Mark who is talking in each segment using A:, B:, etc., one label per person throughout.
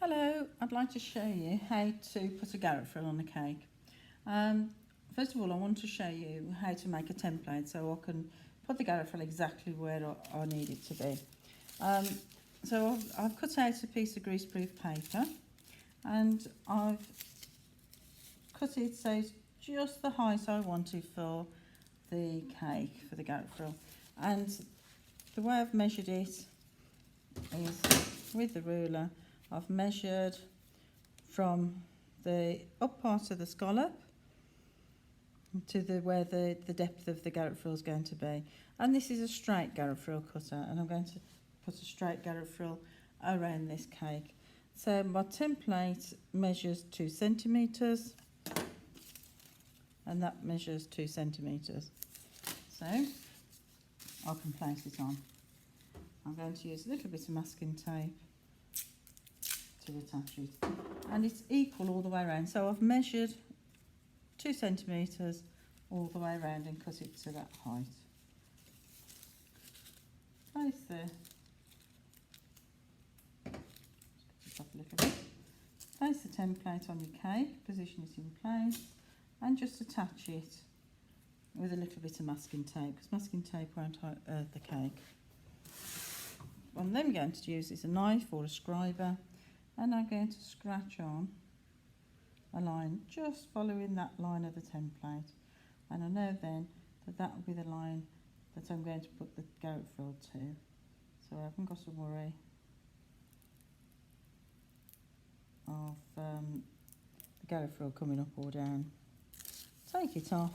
A: Hello, I'd like to show you how to put a Garret frill on a cake. First of all, I want to show you how to make a template so I can put the Garret frill exactly where I need it to be. So I've cut out a piece of greaseproof paper and I've cut it so it's just the height I wanted for the cake, for the Garret frill. And the way I've measured it is with the ruler. I've measured from the up part of the scallop to where the depth of the Garret frill is going to be. And this is a straight Garret frill cutter, and I'm going to put a straight Garret frill around this cake. So my template measures 2 centimetres, and that measures 2 centimetres. So I can place it on. I'm going to use a little bit of masking tape to attach it, and it's equal all the way around. So I've measured 2 centimetres all the way around and cut it to that height. Place the template on your cake, position it in place, and just attach it with a little bit of masking tape, because masking tape won't hurt the cake. What I'm then going to use is a knife or a scriber, and I'm going to scratch on a line just following that line of the template, and I know then that that will be the line that I'm going to put the Garret frill to, so I haven't got to worry of the Garret frill coming up or down. Take it off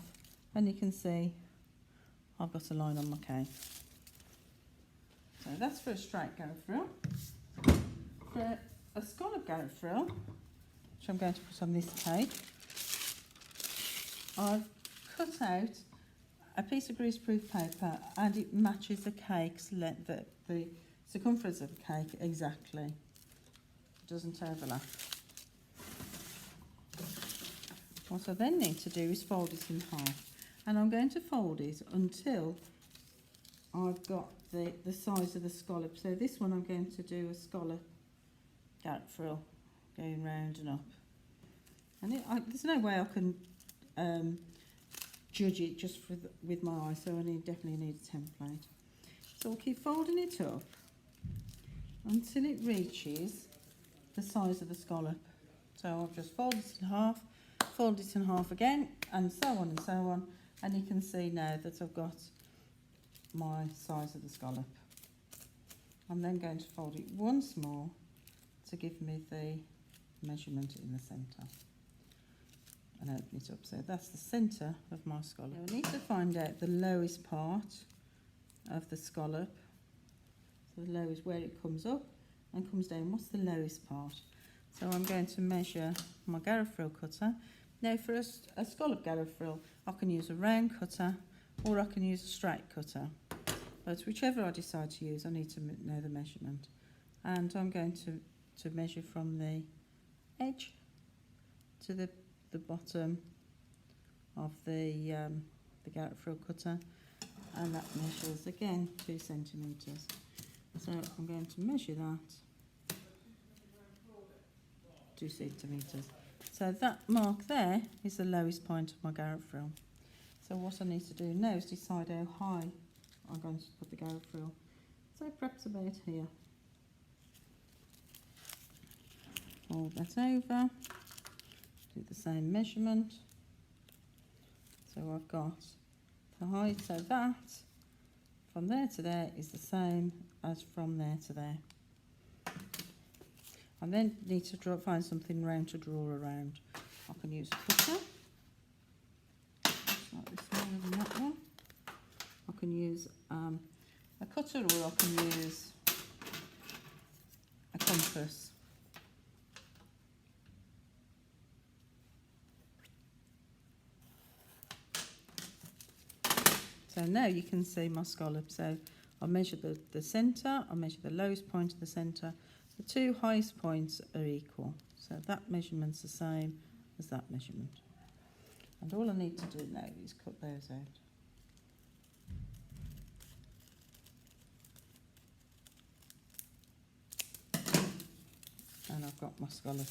A: and you can see I've got a line on my cake. So that's for a straight Garret frill. For a scallop Garret frill, which I'm going to put on this cake, I've cut out a piece of greaseproof paper and it matches the cake's length, the circumference of the cake exactly. It doesn't overlap. What I then need to do is fold it in half, and I'm going to fold it until I've got the size of the scallop. So this one I'm going to do a scallop Garret frill going round and up, and there's no way I can judge it just with my eye, so I definitely need a template. So I'll keep folding it up until it reaches the size of the scallop. So I'll just fold it in half, fold it in half again, and so on, and you can see now that I've got my size of the scallop. I'm then going to fold it once more to give me the measurement in the centre, and open it up. So that's the centre of my scallop. Now I need to find out the lowest part of the scallop. So the low is where it comes up and comes down. What's the lowest part? So I'm going to measure my Garret frill cutter. Now for a scallop Garret frill, I can use a round cutter or I can use a straight cutter. But whichever I decide to use, I need to know the measurement. And I'm going to measure from the edge to the bottom of the Garret frill cutter, and that measures again 2 centimetres. So I'm going to measure that 2 centimetres. So that mark there is the lowest point of my Garret frill. So what I need to do now is decide how high I'm going to put the Garret frill. So perhaps about here. Fold that over, do the same measurement. So I've got the height, so that from there to there is the same as from there to there. I then need to find something round to draw around. I can use a cutter, slightly smaller than that one. I can use a cutter, or I can use a compass. So now you can see my scallop. So I measure the centre, I measure the lowest point of the centre. The 2 highest points are equal. So that measurement's the same as that measurement. And all I need to do now is cut those out. And and I've got my scallop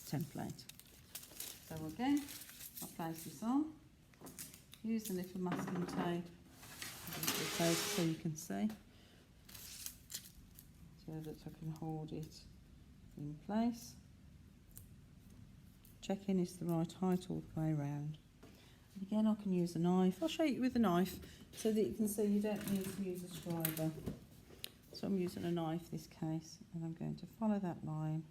A: template. So again, I'll place this on, use the little masking tape so you can see, so that I can hold it in place. Checking it's the right height all the way around. And again, I can use a knife. I'll show you with a knife so that you can see you don't need to use a scriber. So I'm using a knife this case, and I'm going to follow that line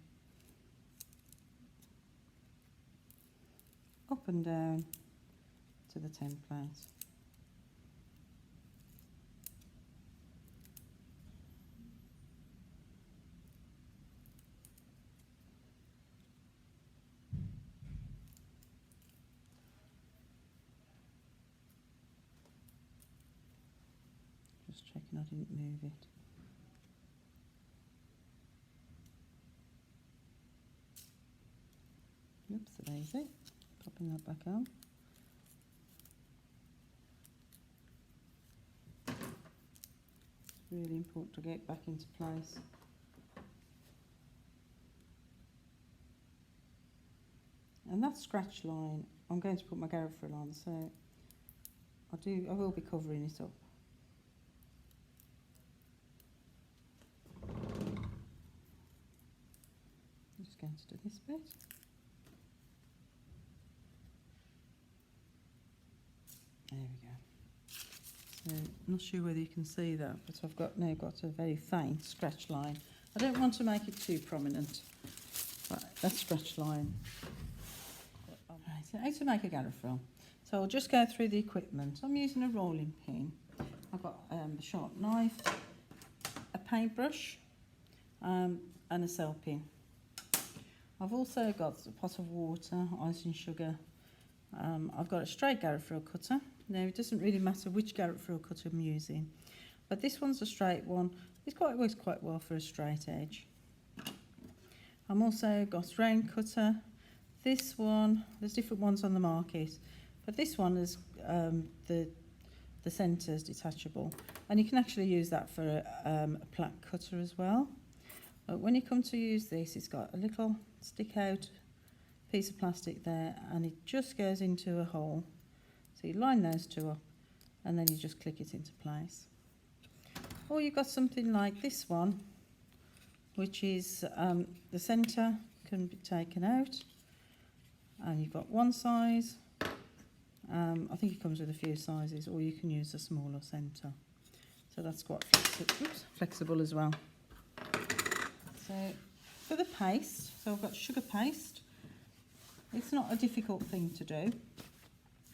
A: up and down to the template. Just checking I didn't move it. Oops, daisy. Popping that back on. It's really important to get back into place. And that scratch line, I'm going to put my Garret frill on, so I will be covering it up. I'm just going to do this bit. There we go. So I'm not sure whether you can see that, but I've now got a very faint scratch line. I don't want to make it too prominent, but that scratch line. Right, so how to make a Garret frill. So I'll just go through the equipment. I'm using a rolling pin. I've got a sharp knife, a paintbrush, and a cell pin. I've also got a pot of water, icing sugar. I've got a straight Garret frill cutter. Now it doesn't really matter which Garret frill cutter I'm using, but this one's a straight one. It works quite well for a straight edge. I'm also got a round cutter. This one, there's different ones on the market, but this one is the centre's detachable, and you can actually use that for a plaque cutter as well. But when you come to use this, it's got a little stick out piece of plastic there, and it just goes into a hole. So you line those two up, and then you just click it into place. Or you've got something like this one, which is the centre can be taken out, and you've got one size. I think it comes with a few sizes, or you can use a smaller centre. So that's quite flexible as well. So for the paste, so I've got sugar paste. It's not a difficult thing to do,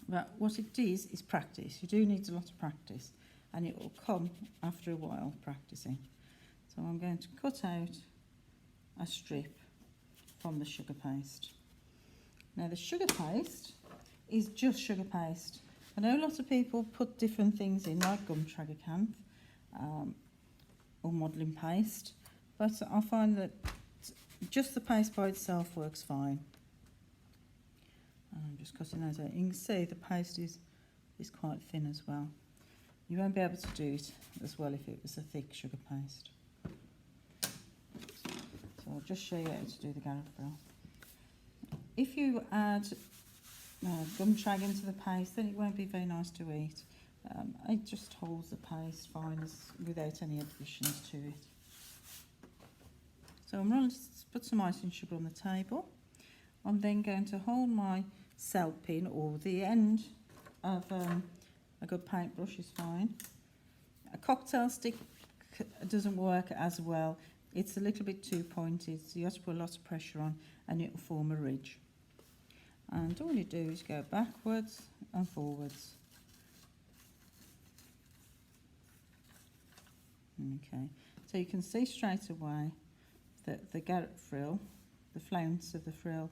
A: but what it is practice. You do need a lot of practice, and it will come after a while practicing. So I'm going to cut out a strip from the sugar paste. Now the sugar paste is just sugar paste. I know lots of people put different things in, like gum tragacanth or modelling paste, but I find that just the paste by itself works fine. I'm just cutting those out. You can see the paste is quite thin as well. You won't be able to do it as well if it was a thick sugar paste. So I'll just show you how to do the Garret frill. If you add gum trag into the paste, then it won't be very nice to eat. It just holds the paste fine without any additions to it. So I'm going to put some icing sugar on the table. I'm then going to hold my cell pin, or the end of a good paintbrush is fine. A cocktail stick doesn't work as well. It's a little bit too pointed, so you have to put a lot of pressure on, and it will form a ridge. And all you do is go backwards and forwards. Okay, so you can see straight away that the Garret frill, the flounce of the frill,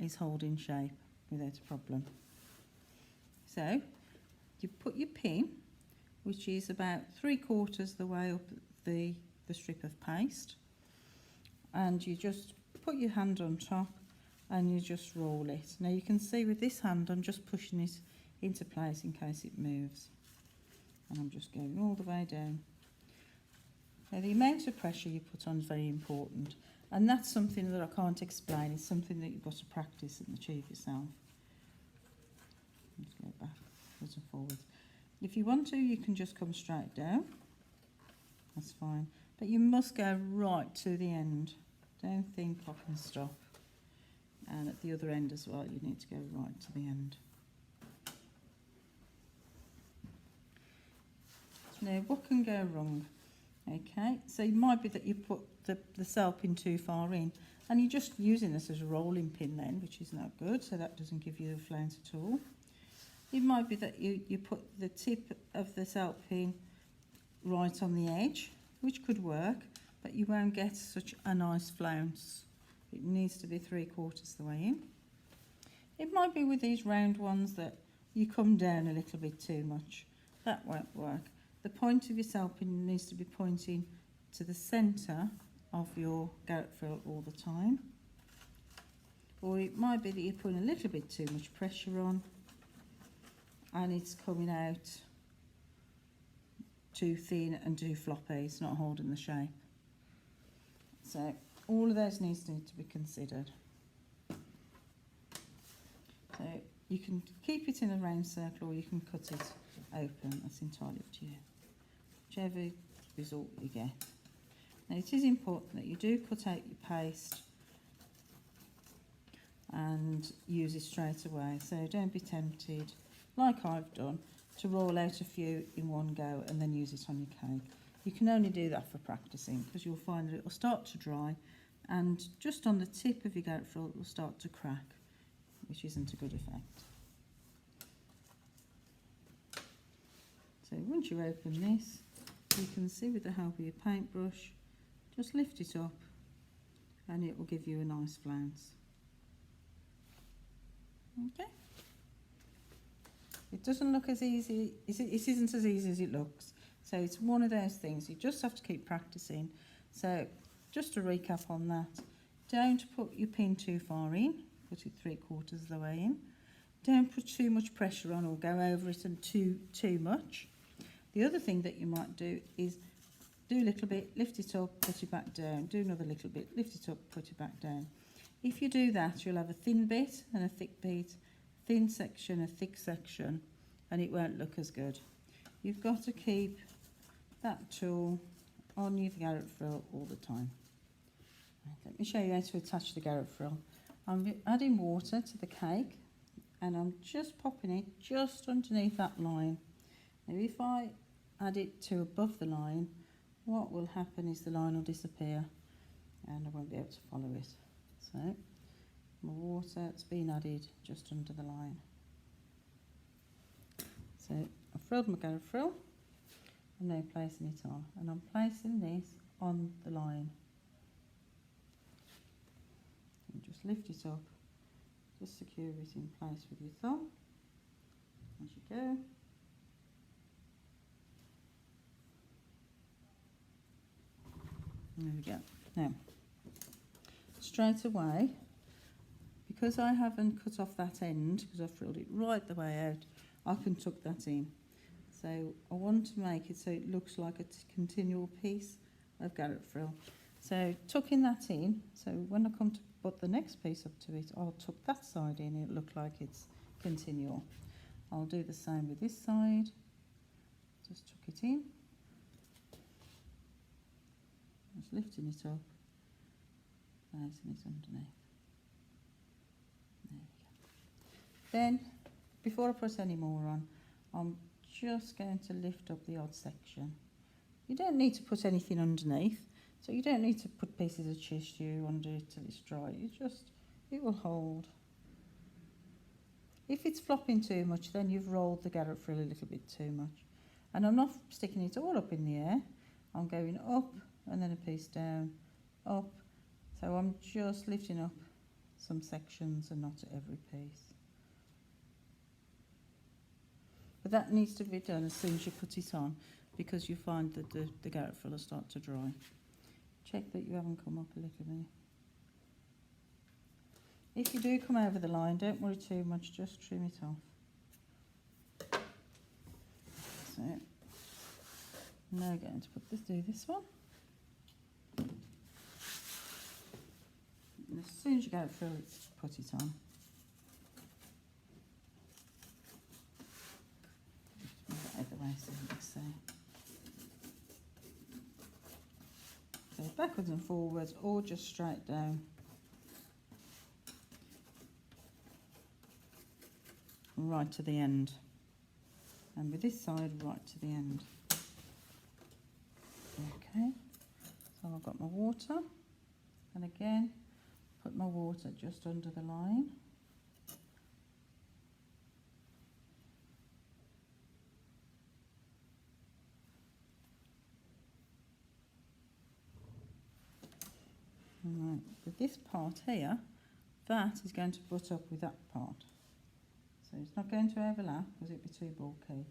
A: is holding shape without a problem. So you put your pin, which is about 3/4 the way up the strip of paste, and you just put your hand on top and you just roll it. Now you can see with this hand I'm just pushing it into place in case it moves, and I'm just going all the way down. Now, the amount of pressure you put on is very important, and that's something that I can't explain. It's something that you've got to practice and achieve yourself. Just go backwards and forwards. If you want to, you can just come straight down. That's fine. But you must go right to the end. Don't think I can stop. And at the other end as well, you need to go right to the end. Now, what can go wrong? Okay, so it might be that you put the cell pin too far in, and you're just using this as a rolling pin then, which is not good, so that doesn't give you the flounce at all. It might be that you put the tip of the cell pin right on the edge, which could work, but you won't get such a nice flounce. It needs to be 3/4 the way in. It might be with these round ones that you come down a little bit too much. That won't work. The point of your cell pin needs to be pointing to the centre of your Garret frill all the time. Or it might be that you're putting a little bit too much pressure on and it's coming out too thin and too floppy. It's not holding the shape. So all of those need to be considered. So you can keep it in a round circle or you can cut it open. That's entirely up to you. Whichever result you get. Now it is important that you do cut out your paste and use it straight away. So don't be tempted, like I've done, to roll out a few in one go and then use it on your cake. You can only do that for practicing, because you'll find that it will start to dry and just on the tip of your Garret frill it will start to crack, which isn't a good effect. So once you open this, you can see with the help of your paintbrush, just lift it up and it will give you a nice flounce. Okay. It doesn't look as easy, it isn't as easy as it looks. So it's one of those things, you just have to keep practicing. So just to recap on that, don't put your pin too far in, put it 3/4 of the way in. Don't put too much pressure on or go over it and too much. The other thing that you might do is do a little bit, lift it up, put it back down, do another little bit, lift it up, put it back down. If you do that, you'll have a thin bit and a thick bit, thin section, a thick section, and it won't look as good. You've got to keep that tool on your Garret frill all the time. Let me show you how to attach the Garret frill. I'm adding water to the cake and I'm just popping it just underneath that line. Now if I add it to above the line, what will happen is the line will disappear and I won't be able to follow it. So my water's been added just under the line. So I've frilled my Garret frill. I'm now placing it on, and I'm placing this on the line. And just lift it up, just secure it in place with your thumb as you go. There we go. Now, straight away, because I haven't cut off that end, because I've frilled it right the way out, I can tuck that in. So I want to make it so it looks like a continual piece of Garret frill. So tucking that in, so when I come to put the next piece up to it, I'll tuck that side in and it'll look like it's continual. I'll do the same with this side. Just tuck it in. Just lifting it up, placing it underneath. There we go. Then, before I put any more on, I'm just going to lift up the odd section. You don't need to put anything underneath, so you don't need to put pieces of tissue under it till it's dry. It will hold. If it's flopping too much, then you've rolled the Garret frill a little bit too much. And I'm not sticking it all up in the air. I'm going up and then a piece down, up. So I'm just lifting up some sections and not every piece. But that needs to be done as soon as you put it on, because you find that the Garret frill will start to dry. Check that you haven't come up a little bit. If you do come over the line, don't worry too much, just trim it off. So, now going to do this one. soon as you go through it, put it on. Either way, so you can see. So backwards and forwards, or just straight down. Right to the end. And with this side, right to the end. Okay, so I've got my water. And again, put my water just under the line. Right, with this part here, that is going to butt up with that part. So it's not going to overlap because it'd be too bulky.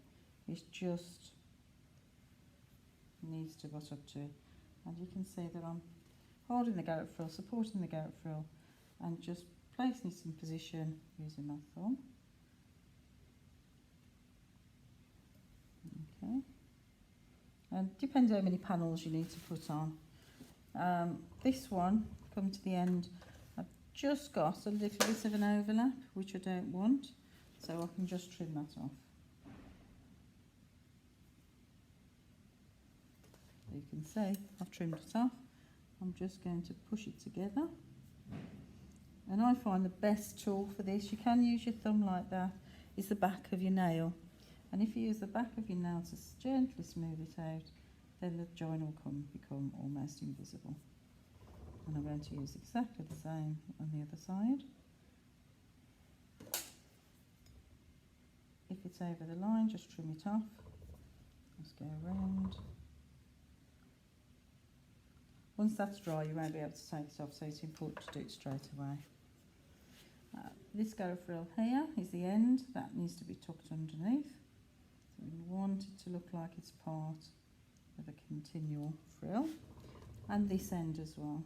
A: It's just needs to butt up to it. And you can see that I'm holding the Garret frill, supporting the Garret frill, and just placing it in position using my thumb. Okay. And depends how many panels you need to put on. This one, coming to the end, I've just got a little bit of an overlap, which I don't want, so I can just trim that off. So you can see I've trimmed it off. I'm just going to push it together. And I find the best tool for this, you can use your thumb like that, is the back of your nail. And if you use the back of your nail to gently smooth it out, then the join will become almost invisible. And I'm going to use exactly the same on the other side. If it's over the line, just trim it off. Just go around. Once that's dry, you won't be able to take it off, so it's important to do it straight away. This Garret frill here is the end. That needs to be tucked underneath. So we want it to look like it's part of a continual frill. And this end as well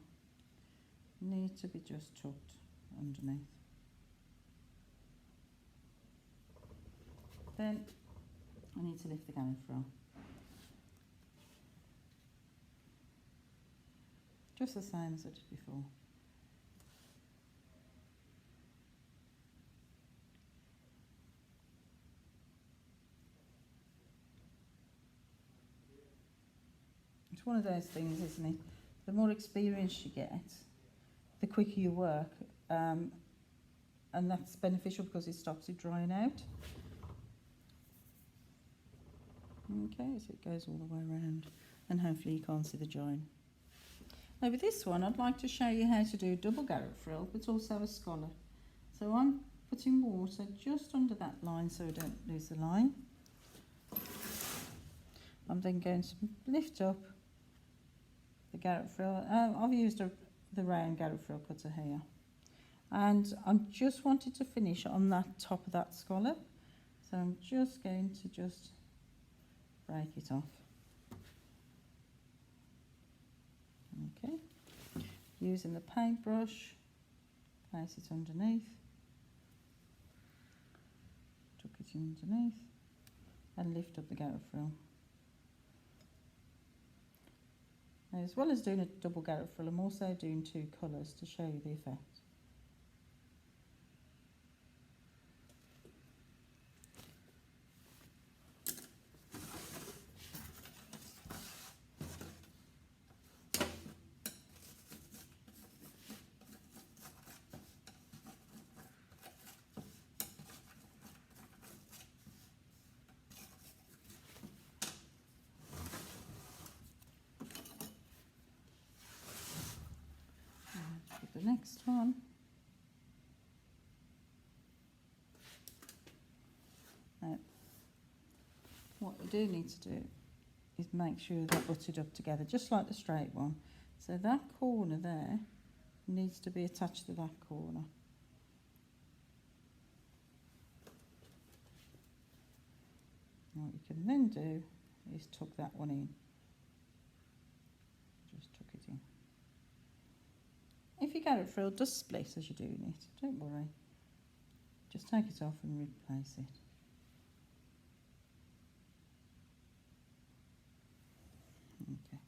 A: need to be just tucked underneath. Then I need to lift the Garret frill. Just the same as I did before. It's one of those things, isn't it? The more experience you get, the quicker you work, and that's beneficial because it stops it drying out. Okay, so it goes all the way around, and hopefully you can't see the join. Now with this one, I'd like to show you how to do a double Garret frill, but also a scallop. So I'm putting water just under that line so I don't lose the line. I'm then going to lift up the Garret frill. I've used the round Garret frill cutter here. And I'm just wanted to finish on that top of that scallop. So I'm just going to break it off. Okay, using the paintbrush, place it underneath, tuck it underneath, and lift up the Garret frill. Now, as well as doing a double Garret frill, I'm also doing two colours to show you the effect. The next one. Now, what you do need to do is make sure they're buttered up together, just like the straight one. So that corner there needs to be attached to that corner. What you can then do is tuck that one in. Just tuck it in. If your Garret frill does split as you're doing it, don't worry. Just take it off and replace it. Okay.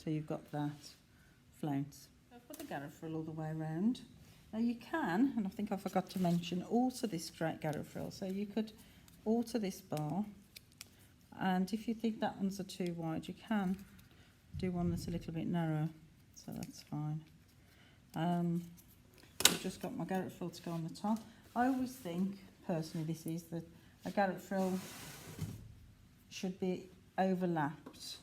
A: So you've got that flounce. I've put the Garret frill all the way around. Now you can, and I think I forgot to mention, alter this straight Garret frill. So you could alter this bar, and if you think that one's too wide, you can do one that's a little bit narrower. So that's fine. I've just got my Garret frill to go on the top. I always think, personally, this is that a Garret frill should be overlapped.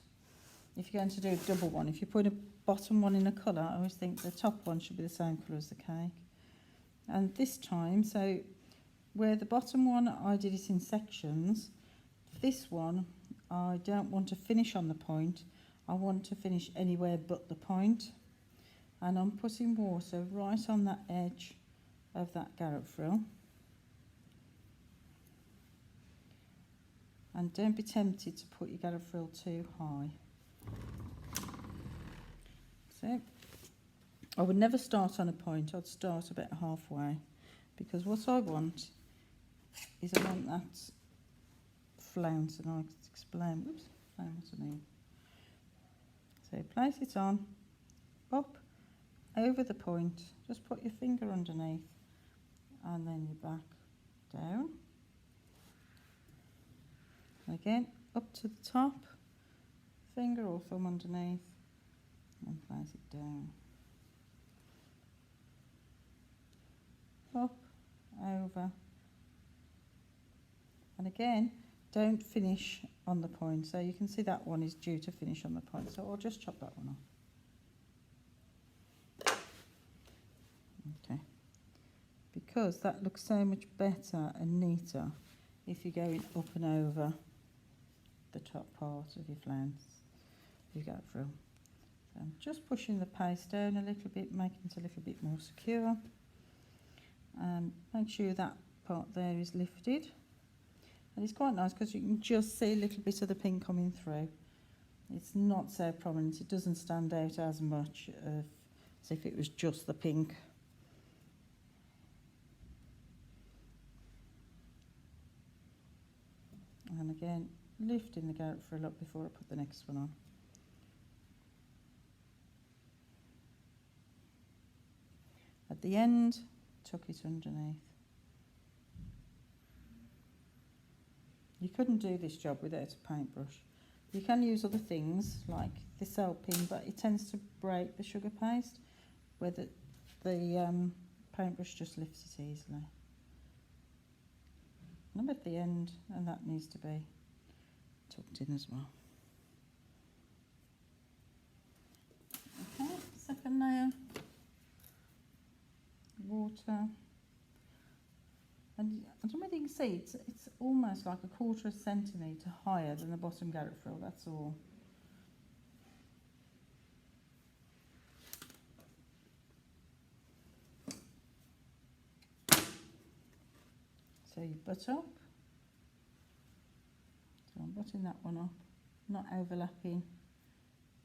A: If you're going to do a double one, if you put a bottom one in a colour, I always think the top one should be the same colour as the cake. And this time, so where the bottom one I did it in sections, this one I don't want to finish on the point, I want to finish anywhere but the point. And I'm putting water right on that edge of that Garret frill. And don't be tempted to put your Garret frill too high. So I would never start on a point, I'd start about halfway, because what I want is I want that flounce, and I'll explain, oops, flounce I mean. So place it on, up, over the point, just put your finger underneath, and then your back down. And again, up to the top, finger or thumb underneath, and place it down. Up, over, and again, don't finish on the point. So you can see that one is due to finish on the point, so I'll just chop that one off. Okay, because that looks so much better and neater if you're going up and over the top part of your flounce you go through. So I'm just pushing the paste down a little bit, making it a little bit more secure. Make sure that part there is lifted, and it's quite nice because you can just see a little bit of the pink coming through. It's not so prominent, it doesn't stand out as much as if it was just the pink. And again, lifting the Garret frill up before I put the next one on. At the end, tuck it underneath. You couldn't do this job without a paintbrush. You can use other things like this pin, but it tends to break the sugar paste, where the paintbrush just lifts it easily. And I'm at the end, and that needs to be tucked in as well. Okay, second layer, water. And I don't know whether you can see, it's almost like 1/4 centimetre higher than the bottom Garret frill, that's all. So you butt up. So I'm butting that one up, not overlapping,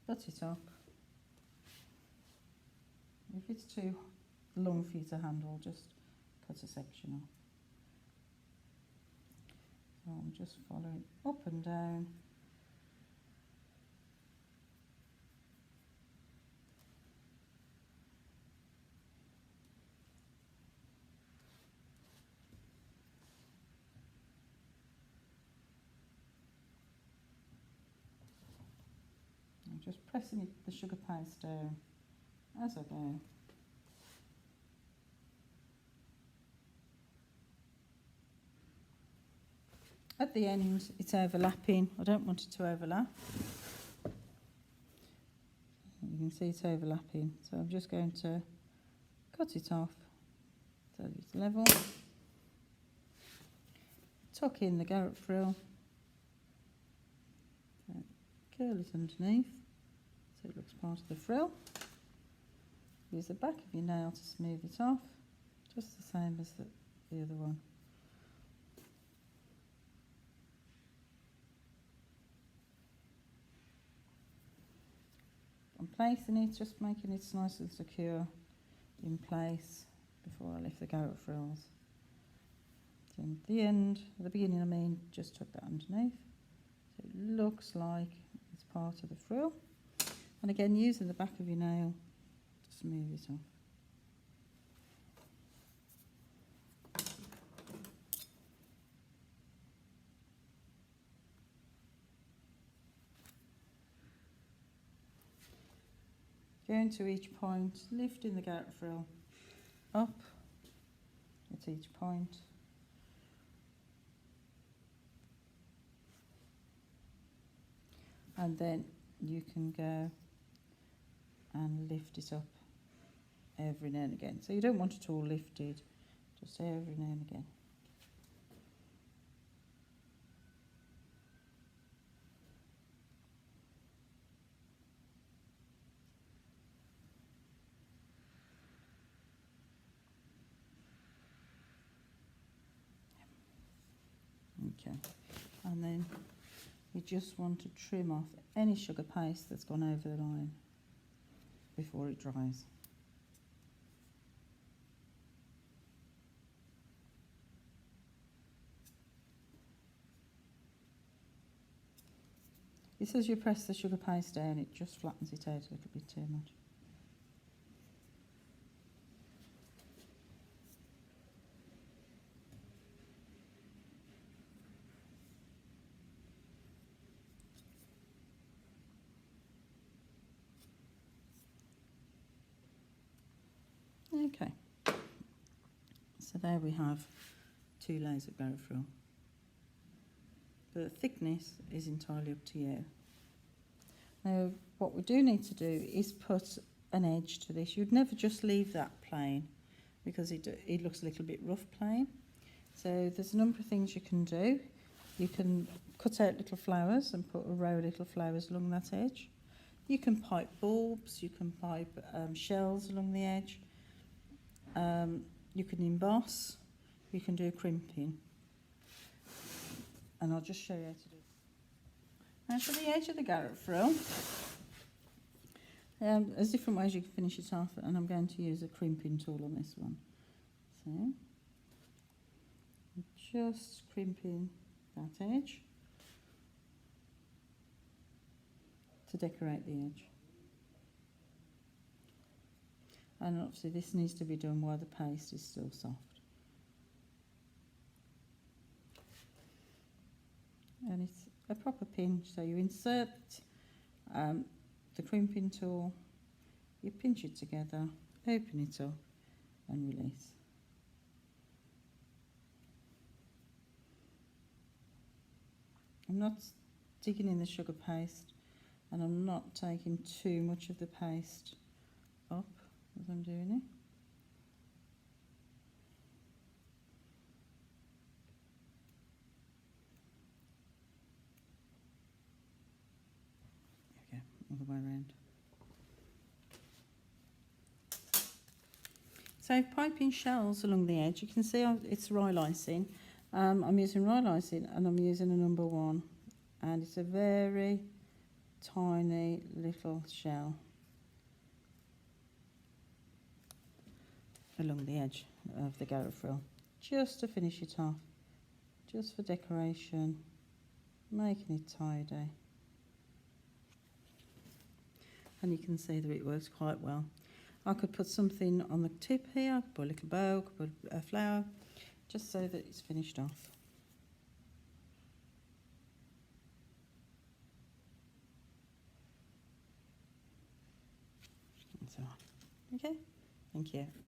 A: butt it up. If it's too long for you to handle, just cut a section off. So I'm just following up and down. I'm just pressing the sugar paste down as I go. At the end, it's overlapping. I don't want it to overlap. You can see it's overlapping. So I'm just going to cut it off so that it's level. Tuck in the Garret frill. Curl it underneath so it looks part of the frill. Use the back of your nail to smooth it off, just the same as the other one. I'm placing it, just making it nice and secure in place before I lift the Garret frills. So at the end, at the beginning I mean, just tuck that underneath so it looks like it's part of the frill. And again, using the back of your nail smooth it off. Going to each point, lifting the Garret frill up at each point. And then you can go and lift it up every now and again. So you don't want it all lifted, just every now and again. Okay, and then you just want to trim off any sugar paste that's gone over the line before it dries. It's as you press the sugar paste down, it just flattens it out a little bit too much. Okay, so there we have 2 layers of Garret frill. The thickness is entirely up to you. Now, what we do need to do is put an edge to this. You'd never just leave that plain because it looks a little bit rough plain. So there's a number of things you can do. You can cut out little flowers and put a row of little flowers along that edge. You can pipe bulbs, you can pipe shells along the edge. You can emboss, you can do crimping. And I'll just show you how to do it. Now for the edge of the Garret frill, there's different ways you can finish it off, and I'm going to use a crimping tool on this one. So, I'm just crimping that edge to decorate the edge. And obviously this needs to be done while the paste is still soft. And it's a proper pinch, so you insert the crimping tool, you pinch it together, open it up and release. I'm not digging in the sugar paste, and I'm not taking too much of the paste up as I'm doing it. All the way around. So piping shells along the edge, you can see it's rye lysine. I'm using rye lysine and I'm using a number 1, and it's a very tiny little shell along the edge of the Garret frill, just to finish it off, just for decoration, making it tidy. And you can see that it works quite well. I could put something on the tip here, I could put a little bow, I could put a flower, just so that it's finished off. And so on. Okay, thank you.